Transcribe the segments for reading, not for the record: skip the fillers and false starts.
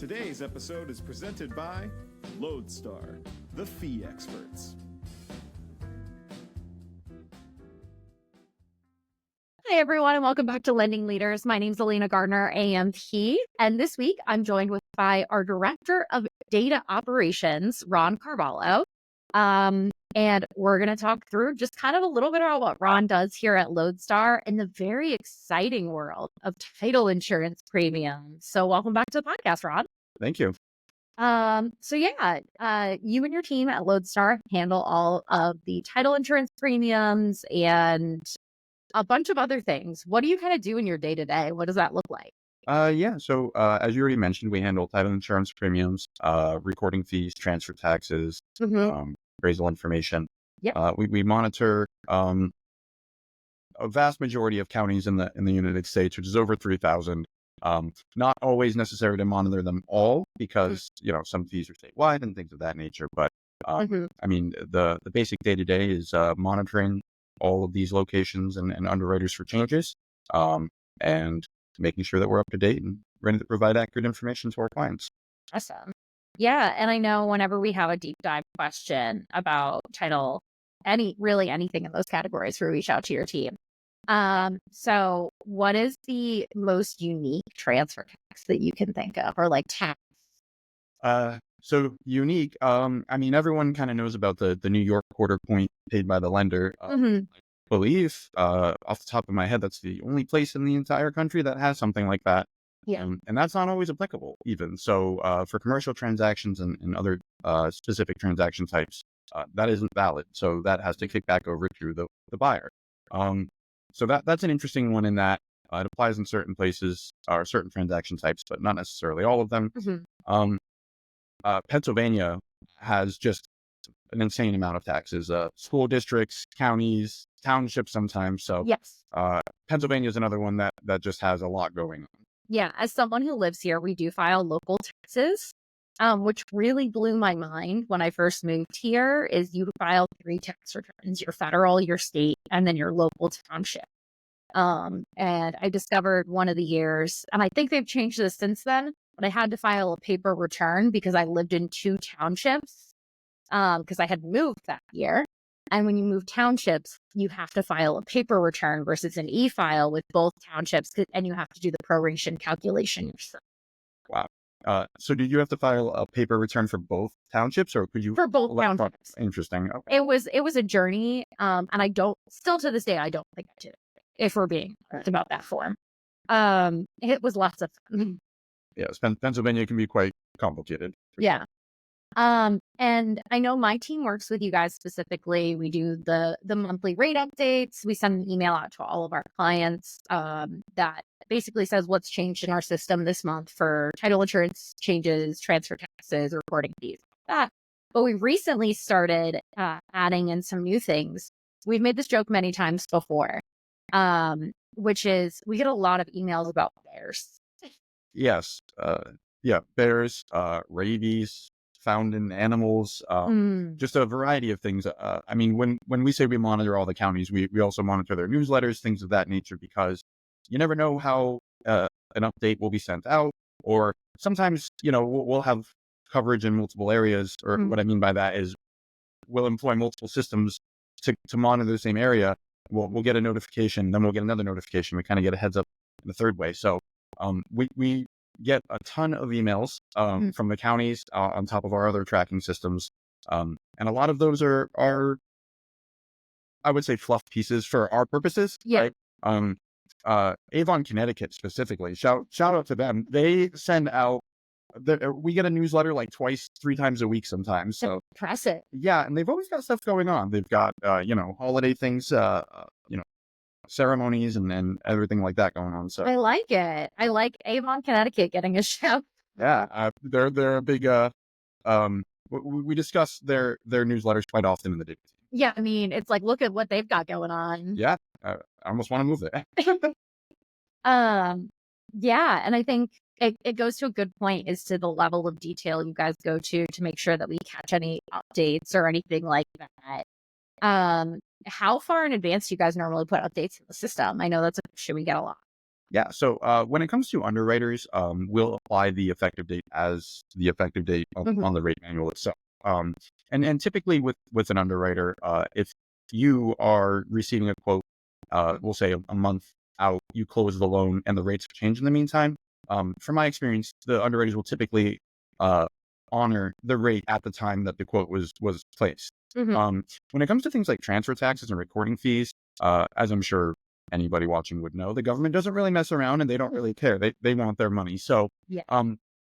Today's episode is presented by LodeStar, the fee experts. Hi, everyone, and welcome back to Lending Leaders. My name is Elena Gardner, AMP, and this week I'm joined by our Director of Data Operations, Ron Carvalho. And we're going to talk through just kind of a little bit about what Ron does here at LodeStar in the very exciting world of title insurance premiums. So welcome back to the podcast, Ron. Thank you. You and your team at LodeStar handle all of the title insurance premiums and a bunch of other things. What do you kind of do in your day to day? What does that look like? So as you already mentioned, we handle title insurance premiums, recording fees, transfer taxes, appraisal information. Yeah. We monitor a vast majority of counties in the United States, which is over 3,000. Not always necessary to monitor them all because some fees are statewide and things of that nature. But I mean, the basic day to day is monitoring all of these locations and underwriters for changes, and making sure that we're up to date and ready to provide accurate information to our clients. Awesome. Yeah. And I know whenever we have a deep dive question about title, anything in those categories, we reach out to your team. So what is the most unique transfer tax that you can think of, or like tax? So unique. I mean, everyone kind of knows about the New York quarter point paid by the lender. I believe, off the top of my head, that's the only place in the entire country that has something like that. Yeah. And that's not always applicable even. So, for commercial transactions and other, specific transaction types, that isn't valid. So that has to kick back over to the buyer. So that's an interesting one in that it applies in certain places or certain transaction types, but not necessarily all of them. Pennsylvania has just an insane amount of taxes, school districts, counties, townships sometimes. So Yes. Pennsylvania is another one that just has a lot going on. Yeah. As someone who lives here, we do file local taxes, which really blew my mind when I first moved here. Is you file 3 tax returns: your federal, your state, and then your local township. And I discovered one of the years, and I think they've changed this since then, but I had to file a paper return because I lived in 2 townships, because I had moved that year. And when you move townships, you have to file a paper return versus an e-file with both townships, and you have to do the proration calculation yourself. Wow. So did you have to file a paper return for both townships, or could you? For both townships. Interesting. Okay. It was a journey, and still to this day, I don't think I did it, if we're being honest about that form. It was lots of fun. Yes, Pennsylvania can be quite complicated. Yeah. And I know my team works with you guys specifically. We do the monthly rate updates. We send an email out to all of our clients, that basically says what's changed in our system this month for title insurance changes, transfer taxes, reporting fees, that. But we recently started adding in some new things. We've made this joke many times before, which is we get a lot of emails about bears. Yes. Bears, rabies, found in animals, just a variety of things. I mean, when we say we monitor all the counties, we also monitor their newsletters, things of that nature, because you never know how an update will be sent out, or sometimes, we'll have coverage in multiple areas, or what I mean by that is we'll employ multiple systems to monitor the same area. We'll get a notification, then we'll get another notification. We kind of get a heads up in the third way. So we get a ton of emails from the counties on top of our other tracking systems. And a lot of those are, I would say, fluff pieces for our purposes. Yeah. Right? Avon, Connecticut specifically, shout out to them. They send out, we get a newsletter like 2-3 times a week sometimes. So impressive. Yeah. And they've always got stuff going on. They've got, holiday things, ceremonies and everything like that going on. So I like it. I like Avon, Connecticut getting a shout. Yeah, they're a big. We discuss their newsletters quite often in the day. Yeah, I mean, it's like, look at what they've got going on. Yeah, I almost want to move there. Yeah, and I think it goes to a good point as to the level of detail you guys go to make sure that we catch any updates or anything like that. How far in advance do you guys normally put updates in the system? I know that's a question we get a lot. Yeah. So when it comes to underwriters, we'll apply the effective date as the effective date on the rate manual itself. And typically with an underwriter, if you are receiving a quote, we'll say a month out, you close the loan and the rates have changed in the meantime. From my experience, the underwriters will typically honor the rate at the time that the quote was placed. When it comes to things like transfer taxes and recording fees, as I'm sure anybody watching would know, the government doesn't really mess around and they don't really care. They want their money. So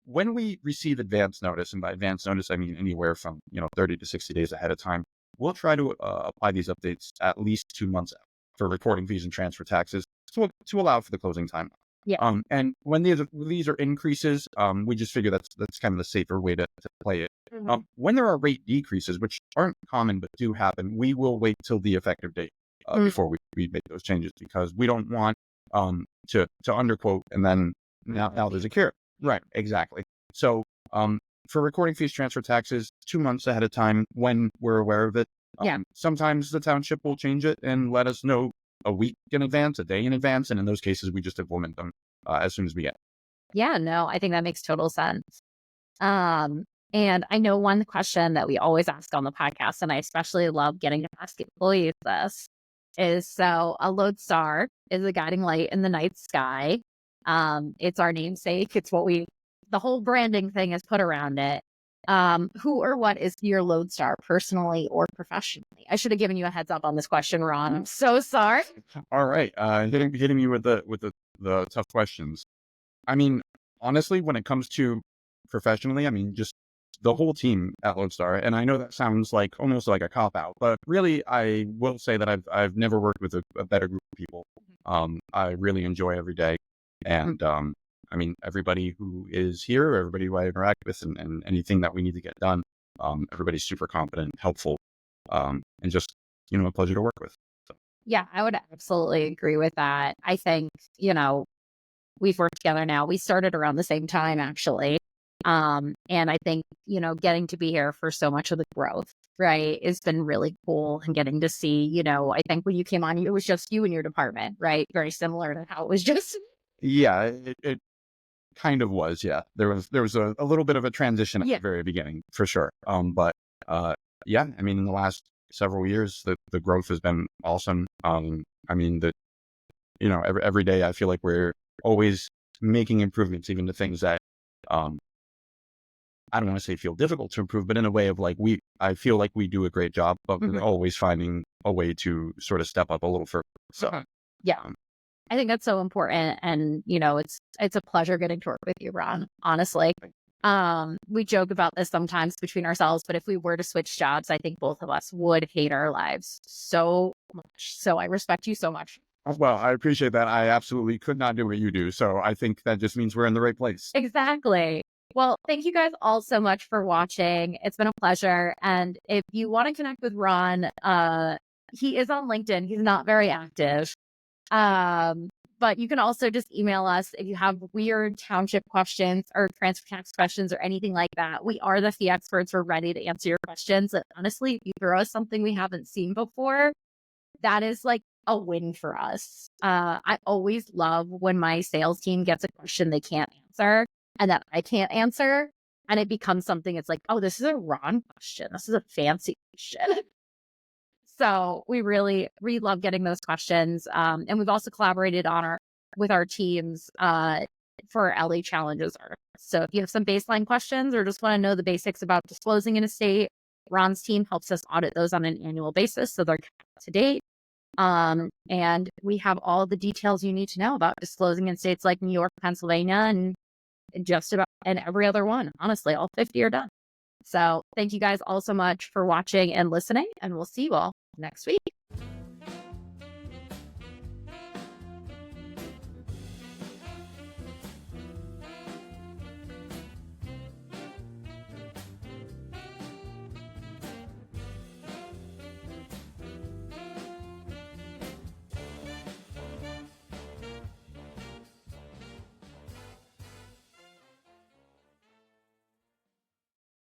when we receive advance notice, and by advance notice, I mean anywhere from 30 to 60 days ahead of time, we'll try to apply these updates at least 2 months out for recording fees and transfer taxes to allow for the closing time. And when these are increases, we just figure that's kind of the safer way to play it. When there are rate decreases, which aren't common but do happen, we will wait till the effective date before we make those changes, because we don't want to underquote and then now there's a cure. Right, exactly. So for recording fees, transfer taxes, 2 months ahead of time when we're aware of it. Sometimes the township will change it and let us know a week in advance, a day in advance, and in those cases, we just implement them as soon as we get. Yeah, no, I think that makes total sense. And I know one question that we always ask on the podcast, and I especially love getting to ask employees this, is so a LodeStar is a guiding light in the night sky. It's our namesake. It's what the whole branding thing is put around it. Who or what is your LodeStar, personally or professionally? I should have given you a heads up on this question, Ron. I'm so sorry. All right. Hitting you with the tough questions. I mean, honestly, when it comes to professionally, I mean, just the whole team at LodeStar, and I know that sounds like almost like a cop out, but really, I will say that I've never worked with a better group of people. I really enjoy every day, and I mean, everybody who is here, everybody who I interact with, and anything that we need to get done, everybody's super competent, helpful, and just a pleasure to work with. So. Yeah, I would absolutely agree with that. I think we've worked together now. We started around the same time, actually. And I think, getting to be here for so much of the growth, right, has been really cool. And getting to see, I think when you came on, it was just you and your department, right? Very similar to how it was just. Yeah, it kind of was. Yeah, there was a little bit of a transition at the very beginning, for sure. But yeah, I mean, in the last several years, the growth has been awesome. I mean, every day I feel like we're always making improvements, even to things that I don't want to say feel difficult to improve, but in a way of like I feel like we do a great job, but we're always finding a way to sort of step up a little further. So I think that's so important. And, it's a pleasure getting to work with you, Ron, honestly. We joke about this sometimes between ourselves, but if we were to switch jobs, I think both of us would hate our lives so much. So I respect you so much. Well, I appreciate that. I absolutely could not do what you do. So I think that just means we're in the right place. Exactly. Well, thank you guys all so much for watching. It's been a pleasure. And if you want to connect with Ron, he is on LinkedIn. He's not very active. But you can also just email us if you have weird township questions or transfer tax questions or anything like that. We are the fee experts. We're ready to answer your questions. And honestly, if you throw us something we haven't seen before, that is like a win for us. I always love when my sales team gets a question they can't answer and that I can't answer. And it becomes something, it's like, oh, this is a Ron question. This is a fancy question. So we love getting those questions. And we've also collaborated with our teams for LA Challenges. So if you have some baseline questions or just want to know the basics about disclosing an estate, Ron's team helps us audit those on an annual basis, so they're up to date. And we have all the details you need to know about disclosing in states like New York, Pennsylvania, and just about and every other one. Honestly, all 50 are done. So thank you guys all so much for watching and listening, and we'll see you all next week.